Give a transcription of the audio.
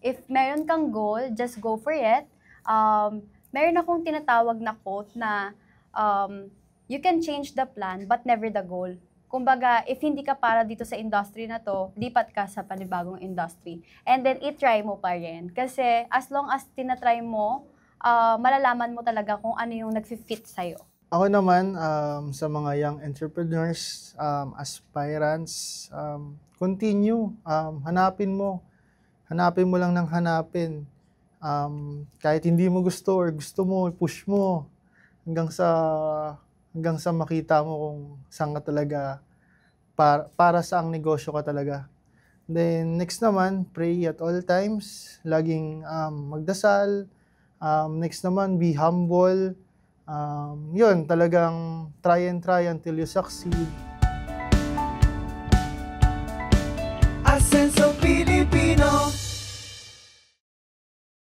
if meron kang goal, just go for it. Meron akong tinatawag na quote na you can change the plan but never the goal. Kumbaga, if hindi ka para dito sa industry na to, lipat ka sa panibagong industry. And then, i-try mo pa rin. Kasi as long as tinatry mo, malalaman mo talaga kung ano yung nag-fit sa'yo. Ako naman, sa mga young entrepreneurs, aspirants, continue. Hanapin mo. Hanapin mo lang ng hanapin. Kahit hindi mo gusto or gusto mo, push mo hanggang sa makita mo kung saan ka talaga, para saang negosyo ka talaga. Then next naman, pray at all times. Laging magdasal. Next naman, be humble. Yun, talagang try and try until you succeed.